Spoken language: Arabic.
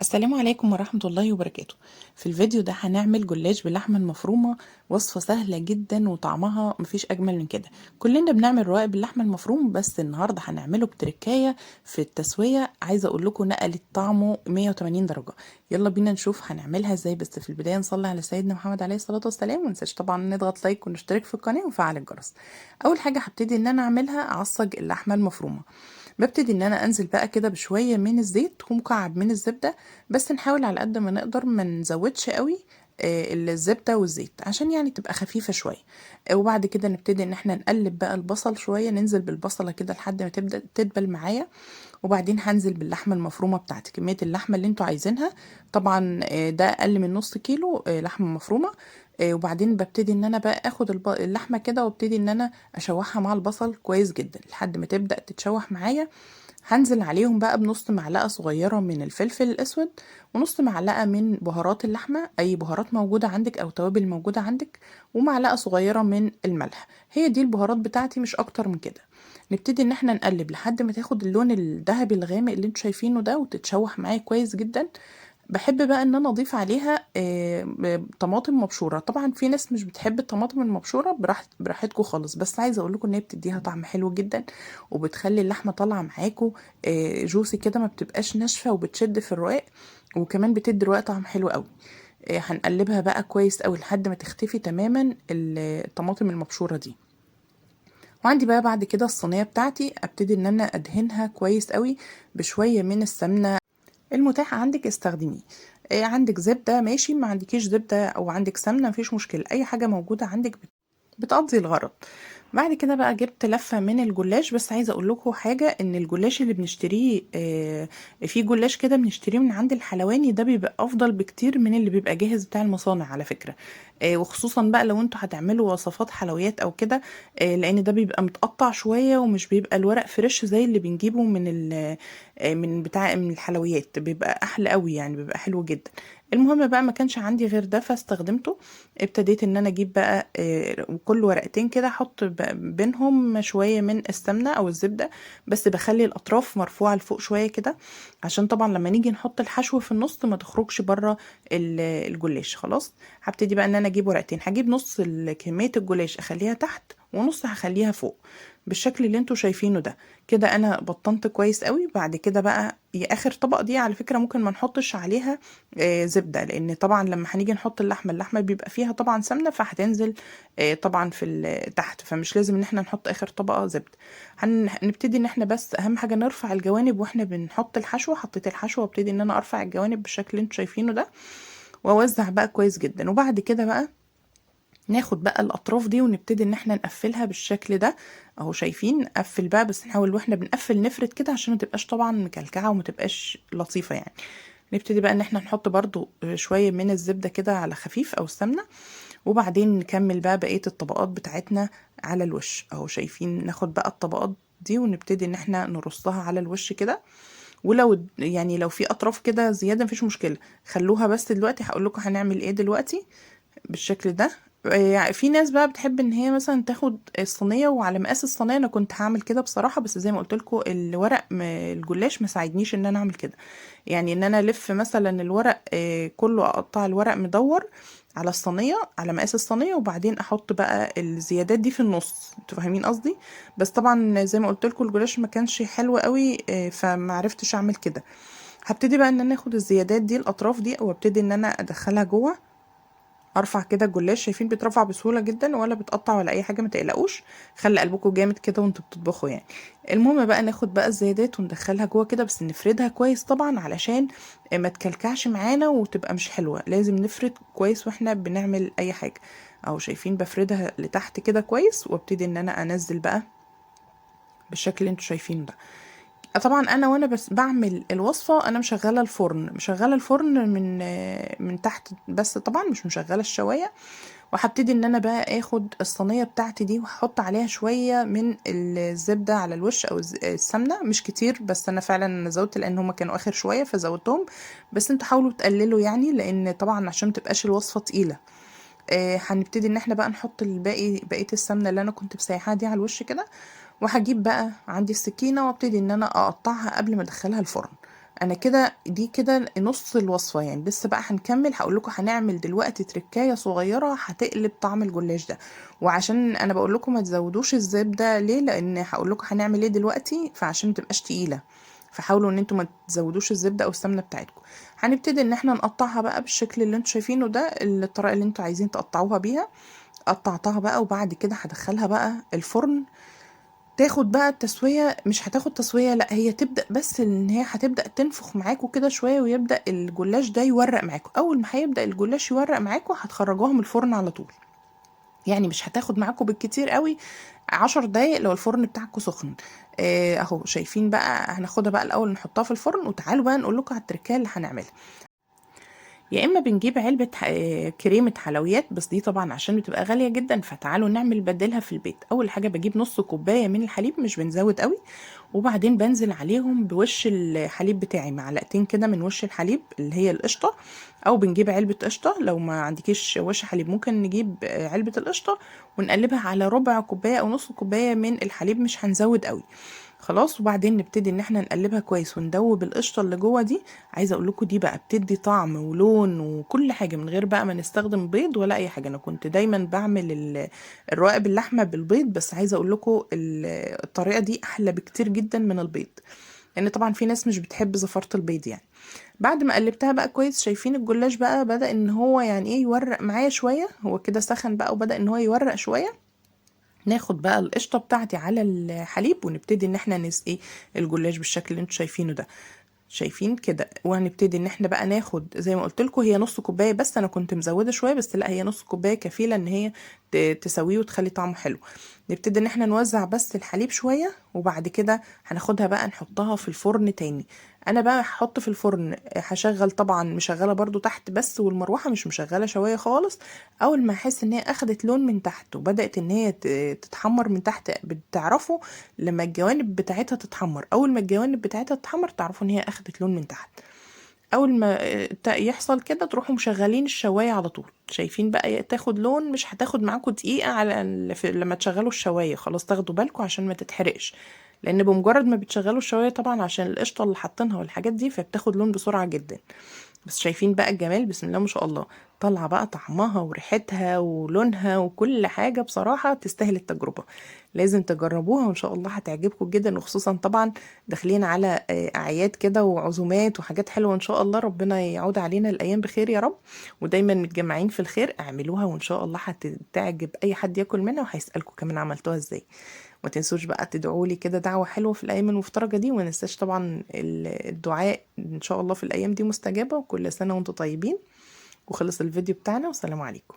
السلام عليكم ورحمة الله وبركاته. في الفيديو ده هنعمل جلاش باللحمة المفرومة. وصفة سهلة جدا وطعمها مفيش أجمل من كده. كلنا بنعمل رقاق باللحمة المفروم، بس النهاردة هنعمله بتركاية في التسوية. عايزة أقول لكم نقلت طعمه 180 درجة. يلا بينا نشوف هنعملها ازاي، بس في البداية نصلي على سيدنا محمد عليه الصلاة والسلام، وننساش طبعا نضغط لايك ونشترك في القناة ونفعل الجرس. أول حاجة هبتدي إن أنا أعملها أعصج اللحمة المفرومة. ببتدي ان انا انزل بقى كده بشويه من الزيت ومكعب من الزبده، بس نحاول على قد ما نقدر ما نزودش قوي الزبده والزيت عشان يعني تبقى خفيفه شويه. وبعد كده نبتدي ان احنا نقلب بقى البصل شويه، ننزل بالبصله كده لحد ما تبدا تدبل معايا. وبعدين هنزل باللحمه المفرومه بتاعتي، كميه اللحمه اللي انتوا عايزينها. طبعا ده اقل من نص كيلو لحمه مفرومه. وبعدين ببتدي ان انا بقى اخد اللحمه كده وابتدي ان انا اشوحها مع البصل كويس جدا لحد ما تبدا تتشوح معايا. هنزل عليهم بقى بنص معلقه صغيره من الفلفل الاسود، ونص معلقه من بهارات اللحمه، اي بهارات موجوده عندك او توابل موجوده عندك، ومعلقه صغيره من الملح. هي دي البهارات بتاعتي، مش اكتر من كده. نبتدي ان احنا نقلب لحد ما تاخد اللون الذهبي الغامق اللي انتوا شايفينه ده وتتشوح معايا كويس جدا. بحب بقى ان انا اضيف عليها طماطم مبشوره. طبعا في ناس مش بتحب الطماطم المبشوره، براحتكم خالص، بس عايزه اقول لكم ان هي بتديها طعم حلو جدا، وبتخلي اللحمه طالعه معاكم جوسي كده، ما بتبقاش ناشفه وبتشد في الرقاق. وكمان بتدي الرقاق طعم حلو قوي. هنقلبها بقى كويس قوي لحد ما تختفي تماما الطماطم المبشوره دي. وعندي بقى بعد كده الصينيه بتاعتي، ابتدي ان انا ادهنها كويس قوي بشويه من السمنه المتاح عندك استخدميه. عندك زبدة ماشي، ما عندكيش زبدة او عندك سمنة مفيش مشكلة، اي حاجة موجودة عندك بتقضي الغرض. بعد كده بقى جبت لفة من الجلاش، بس عايزة اقول لكم حاجة، ان الجلاش اللي بنشتريه في جلاش كده بنشتريه من عند الحلواني ده بيبقى افضل بكتير من اللي بيبقى جاهز بتاع المصانع على فكرة. وخصوصا بقى لو انتوا هتعملوا وصفات حلويات او كده، لان ده بيبقى متقطع شوية ومش بيبقى الورق فريش زي اللي بنجيبه من الحلويات، بيبقى احلى قوي يعني، بيبقى حلو جدا. المهم بقى ما كانش عندي غير ده فاستخدمته. ابتديت ان انا اجيب بقى وكل ورقتين كده احط بينهم شوية من السمنة او الزبدة، بس بخلي الاطراف مرفوعة لفوق شوية كده، عشان طبعا لما نيجي نحط الحشو في النص ما تخرجش بره الجلاش. خلاص، هبتدي بقى ان انا اجيب ورقتين، هجيب نص كمية الجلاش اخليها تحت ونص هخليها فوق، بالشكل اللي انتوا شايفينه ده. كده انا بطنت كويس قوي. بعد كده بقى اخر طبق دي على فكرة ممكن ما نحطش عليها زبدة، لان طبعا لما هنيجي نحط اللحمة بيبقى فيها طبعا سمنة، فهتنزل طبعا في تحت، فمش لازم ان احنا نحط اخر طبقة زبدة. هنبتدي ان احنا بس اهم حاجة نرفع الجوانب واحنا بنحط الحشوة. حطيت الحشوة وابتدي ان انا ارفع الجوانب بالشكل اللي انتوا شايفينه ده، واوزع بقى كويس جدا. وبعد كده بقى ناخد بقى الاطراف دي ونبتدي ان احنا نقفلها بالشكل ده. اهو شايفين نقفل بقى، بس نحاول واحنا بنقفل نفرد كده عشان ما تبقاش طبعا مكلكعه وما تبقاش لطيفه يعني. نبتدي بقى ان احنا نحط برضو شويه من الزبده كده على خفيف او السمنه، وبعدين نكمل بقى بقيه الطبقات بتاعتنا على الوش. اهو شايفين، ناخد بقى الطبقات دي ونبتدي ان احنا نرصها على الوش كده. ولو يعني لو في اطراف كده زياده مفيش مشكله، خلوها. بس دلوقتي هقول لكم هنعمل ايه دلوقتي بالشكل ده. يعني في ناس بقى بتحب ان هي مثلا تاخد الصينيه وعلى مقاس الصينيه، انا كنت هعمل كده بصراحه، بس زي ما قلت لكم الورق الجلاش ما ساعدنيش ان انا اعمل كده. يعني ان انا الف مثلا الورق كله، اقطع الورق مدور على الصينيه على مقاس الصينيه، وبعدين احط بقى الزيادات دي في النص. انتوا فاهمين قصدي؟ بس طبعا زي ما قلت لكم الجلاش ما كانش حلو قوي، فما عرفتش اعمل كده. هبتدي بقى ان انا اخد الزيادات دي الاطراف دي، وابتدي ان انا ادخلها جوه. ارفع كده الجلاش، شايفين بيترفع بسهوله جدا ولا بتقطع ولا اي حاجه، ما تقلقوش. خلي قلبكم جامد كده وانتوا بتطبخوا يعني. المهم بقى ناخد بقى الزيادات وندخلها جوه كده، بس نفردها كويس طبعا علشان ما تكلكعش معانا وتبقى مش حلوه. لازم نفرد كويس واحنا بنعمل اي حاجه. اهو شايفين بفردها لتحت كده كويس، وابتدي ان انا انزل بقى بالشكل اللي انتوا شايفينه ده. طبعا انا وانا بس بعمل الوصفه انا مشغله الفرن من تحت، بس طبعا مش مشغله الشوايه. وهبتدي ان انا بقى اخد الصينيه بتاعتي دي وهحط عليها شويه من الزبده على الوش او السمنه، مش كتير، بس انا فعلا زودت لان هما كانوا اخر شويه فزودتهم. بس انتوا حاولوا تقللوا يعني، لان طبعا عشان متبقاش الوصفه تقيله. هنبتدي ان احنا بقى نحط بقيه السمنه اللي انا كنت مسيحاها دي على الوش كده. وهجيب بقى عندي السكينه وابتدي ان انا اقطعها قبل ما ادخلها الفرن. انا كده دي كده نص الوصفه يعني، لسه بقى هنكمل. هقول لكم هنعمل دلوقتي تركايه صغيره هتقلب طعم الجلاش ده. وعشان انا بقول لكم ما تزودوش الزبده ليه، لان هقول لكم هنعمل ايه دلوقتي، فعشان ما تبقاش تقيله فحاولوا ان انتوا ما تزودوش الزبده او السمنه بتاعتكم. هنبتدي ان احنا نقطعها بقى بالشكل اللي انتوا شايفينه ده، الطريقه اللي انتوا عايزين تقطعوها بيها. قطعتها بقى وبعد كده هدخلها بقى الفرن. تاخد بقى التسوية، مش هتاخد تسوية، لا هي تبدأ بس ان هي هتبدأ تنفخ معاكوا كده شوية، ويبدأ الجلاش ده يورق معاكوا. اول ما هيبدأ الجلاش يورق معاكوا هتخرجوها من الفرن على طول. يعني مش هتاخد معاكوا بالكتير قوي 10 دقايق لو الفرن بتاعكوا سخن. اهو شايفين بقى، هناخدها بقى الاول نحطها في الفرن، وتعالوا بقى نقول لكم على التركية اللي هنعملها. يا اما بنجيب علبة كريمة حلويات، بس دي طبعا عشان بتبقى غالية جدا، فتعالوا نعمل بديلها في البيت. اول حاجة بجيب نص كوباية من الحليب، مش بنزود قوي، وبعدين بنزل عليهم بوش الحليب بتاعي، معلقتين كده من وش الحليب اللي هي القشطة، او بنجيب علبة قشطة. لو ما عندكيش وش حليب ممكن نجيب علبة القشطة، ونقلبها على ربع كوباية او نص كوباية من الحليب، مش هنزود قوي. خلاص، وبعدين نبتدي ان احنا نقلبها كويس وندوب القشطه اللي جوه دي. عايزه اقول لكم دي بقى بتدي طعم ولون وكل حاجه من غير بقى ما نستخدم بيض ولا اي حاجه. انا كنت دايما بعمل الرقاق باللحمه بالبيض، بس عايزه اقول لكم الطريقه دي احلى بكتير جدا من البيض، لان طبعا في ناس مش بتحب زفاره البيض يعني. بعد ما قلبتها بقى كويس، شايفين الجلاش بقى بدأ ان هو يعني ايه يورق معايا شويه، هو كده سخن بقى وبدأ ان هو يورق شويه. ناخد بقى القشطه بتاعتي على الحليب، ونبتدي ان احنا نسقي الجلاش بالشكل اللي انتوا شايفينه ده. شايفين كده، وهنبتدي ان احنا بقى ناخد زي ما قلت لكم، هي نص كوبايه بس، انا كنت مزوده شويه بس لا، هي نص كوبايه كفيله ان هي تسويه وتخلي طعمه حلو. نبتدي ان احنا نوزع بس الحليب شويه، وبعد كده هناخدها بقى نحطها في الفرن تاني. انا بقى هحط في الفرن، هشغل طبعا مشغله برضو تحت بس، والمروحه مش مشغله شويه خالص. اول ما احس ان هي اخدت لون من تحت وبدات ان هي تتحمر من تحت، بتعرفوا لما الجوانب بتاعتها تتحمر. اول ما الجوانب بتاعتها تتحمر تعرفوا ان هي اخدت لون من تحت. اول ما يحصل كده تروحوا مشغلين الشوايه على طول. شايفين بقى تاخد لون، مش هتاخد معاكم دقيقه على لما تشغلوا الشوايه. خلاص تاخدوا بالكم عشان ما تتحرقش، لان بمجرد ما بتشغلوا الشوايه طبعا عشان القشطه اللي حاطينها والحاجات دي، فبتاخد لون بسرعه جدا. بس شايفين بقى الجمال، بسم الله ما شاء الله، طالعه بقى طعمها وريحتها ولونها وكل حاجه، بصراحه تستاهل التجربه. لازم تجربوها وان شاء الله هتعجبكم جدا، وخصوصا طبعا داخلين على اعياد كده وعزومات وحاجات حلوه. ان شاء الله ربنا يعود علينا الايام بخير يا رب، ودايما متجمعين في الخير. اعملوها وان شاء الله هتعجب اي حد ياكل منها، وهيسالكم كمان عملتوها ازاي. ما تنسوش بقى تدعوا لي كده دعوة حلوة في الأيام المفترجة دي، وما ننساش طبعا الدعاء إن شاء الله في الأيام دي مستجابة. وكل سنة وانتم طيبين. وخلص الفيديو بتاعنا، والسلام عليكم.